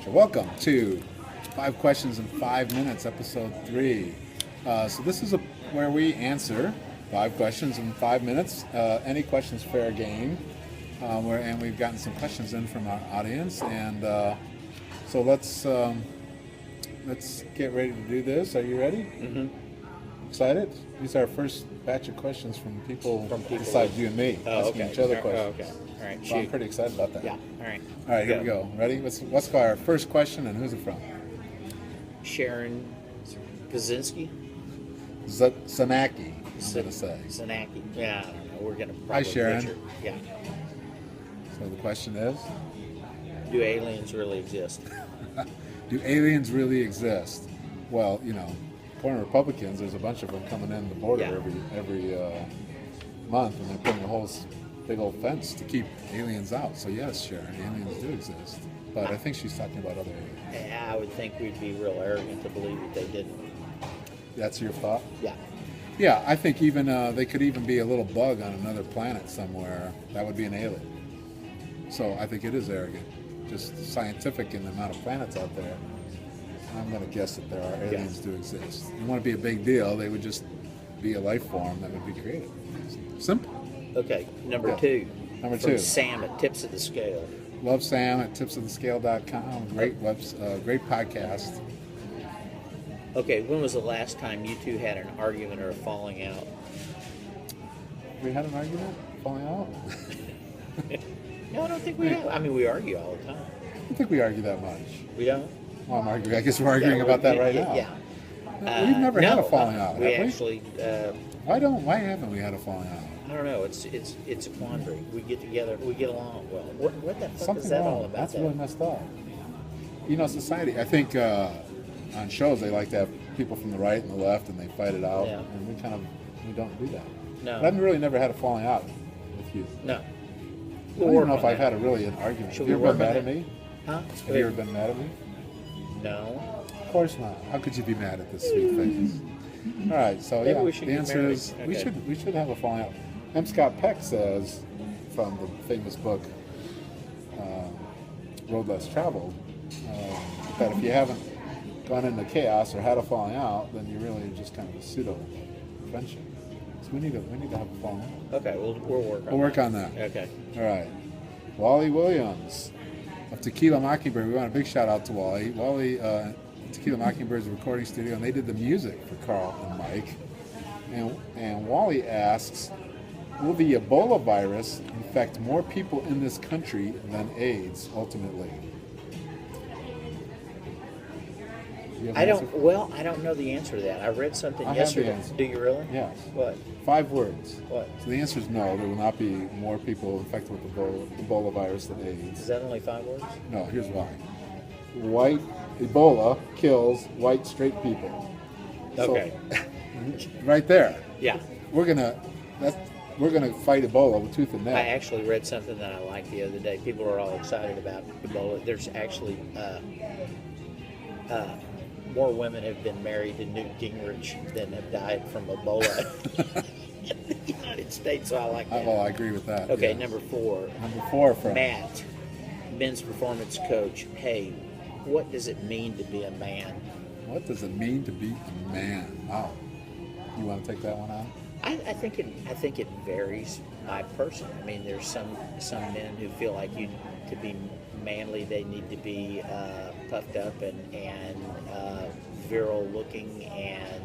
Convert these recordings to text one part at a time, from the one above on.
So welcome to 5 Questions in 5 Minutes, Episode 3. So this is where we answer 5 questions in 5 minutes. Any questions fair game. And we've gotten some questions in from our audience. And so let's get ready to do this. Are you ready? Mm-hmm. Excited? These are our first batch of questions from people besides you and me, asking each other questions. Okay. All right. So I'm pretty excited about that. Yeah. All right. All right, here we go. Ready? Let's go our first question, and who's it from? Sharon Kaczynski? Sanaki, I'm going to say. Sanaki. Yeah, I don't know. We're going to probably Hi, Sharon. butcher. Yeah. So the question is, Do aliens really exist? do aliens really exist? Well, according to Republicans, there's a bunch of them coming in the border every month, and they're putting a whole big old fence to keep aliens out. So yes, Sharon, aliens do exist. But I think she's talking about other aliens. Yeah, I would think we'd be real arrogant to believe that they didn't. That's your thought? Yeah. Yeah, I think even they could even be a little bug on another planet somewhere. That would be an alien. So I think it is arrogant. Just scientific in the amount of planets out there. I'm going to guess that there are aliens do exist. It wouldn't be a big deal. They would just be a life form that would be created. Simple. Okay, number two. Number From two. Sam at Tips of the Scale. Love Sam at tipsofthescale.com. Great great podcast. Okay, when was the last time you two had an argument or a falling out? We had an argument? Falling out? No, I don't think we have. I mean, we argue all the time. I don't think we argue that much. We don't? Well, I'm arguing. I guess we're arguing about that right now. Yeah. We've never had a falling out, We have we? actually, Why haven't we had a falling out? I don't know. It's a quandary. We get together. We get along well. What the fuck Something is that wrong. all about? That's really messed up. Society, I think on shows they like to have people from the right and the left and they fight it out. Yeah. And we don't do that. No. But I've really never had a falling out with you. No. I don't even know if I've had an argument. Should Have you we ever been work on mad at that? me? Huh? Have you ever been mad at me? No. Of course not. How could you be mad at this sweet face? All right, so Maybe we should the get answer married. is Okay. we should have a falling out. M. Scott Peck says from the famous book Road Less Traveled that if you haven't gone into chaos or had a falling out, then you really are just kind of a pseudo friendship. So we need to have a falling out. Okay, we'll work on We'll work on that. Okay. All right. Wally Williams of Tequila Mockingbird. We want a big shout out to Wally. Wally, Tequila Mockingbird's recording studio, and they did the music for Carl and Mike. And Wally asks, will the Ebola virus infect more people in this country than AIDS ultimately? You have I an don't. answer? Well, I don't know the answer to that. I read something I have the yesterday. answer. Do you really? Yes. What? 5 words. What? So the answer is no. There will not be more people infected with Ebola virus than AIDS. Is that only 5 words? No, here's why. White Ebola kills white straight people. Okay. So, right there. Yeah. We're gonna fight Ebola with tooth and nail. I actually read something that I liked the other day. People are all excited about Ebola. There's actually more women have been married to Newt Gingrich than have died from Ebola in the United States. So I like that. Well, I agree with that. Okay, yeah. number 4. Number 4 from Matt, men's performance coach. Hey, what does it mean to be a man? What does it mean to be a man? Wow. You want to take that one out? I think it varies by person. I mean, there's some men who feel like to be manly, they need to be puffed up and virile looking and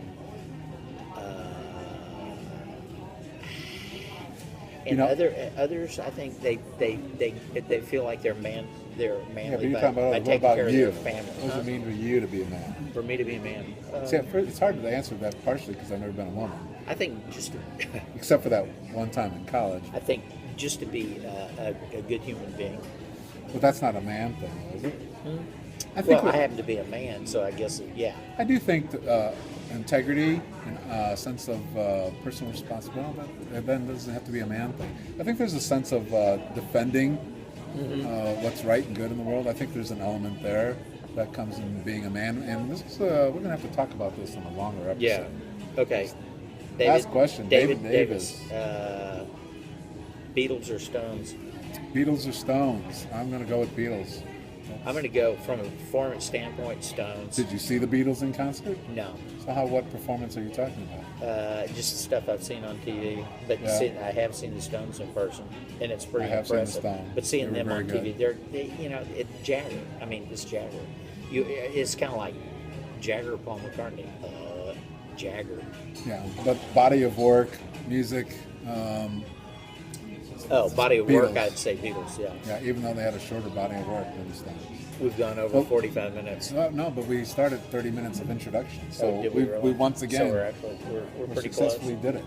others. I think they feel like they're manly Yeah, but you're by talking about taking what care about of you? their family. What does it mean for you to be a man? For me to be a man, See, it's hard to answer that partially because I've never been a woman, I think just except for that one time in college. I think just to be a good human being. But that's not a man thing, is it? I Well, think I happen to be a man, so I guess yeah. I do think integrity and a sense of personal responsibility, but then doesn't have to be a man thing. I think there's a sense of defending what's right and good in the world. I think there's an element there that comes in being a man, and this is we're going to have to talk about this in a longer episode. Yeah. Okay. Last question, David Davis. Beatles or Stones? Beatles or Stones? I'm going to go with Beatles. I'm going to go from a performance standpoint, Stones. Did you see the Beatles in concert? No. So what performance are you talking about? Just stuff I've seen on TV. But Yeah. I have seen the Stones in person, and it's pretty I have seen the impressive. Stones. But seeing They them were on very TV, it's Jagger. I mean, it's Jagger. It's kind of like Jagger, Paul McCartney. Jagger. Yeah, but body of work, music. Body of work, Beatles. I'd say Beatles, yeah. Yeah, even though they had a shorter body of work than the Stones. We've gone over 45 minutes. No, but we started 30 minutes of introduction, so Did we really? once again So we're pretty successfully close. did it.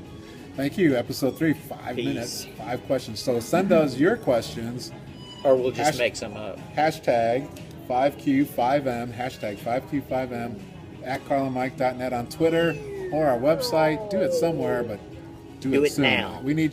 Thank you. Episode 3, 5 Peace. minutes, 5 questions. So send us your questions. Or we'll just make some up. Hashtag 5Q5M, hashtag 5Q5M at carlandmike.net on Twitter or our website. Do it somewhere, but do Do it it soon. now. We need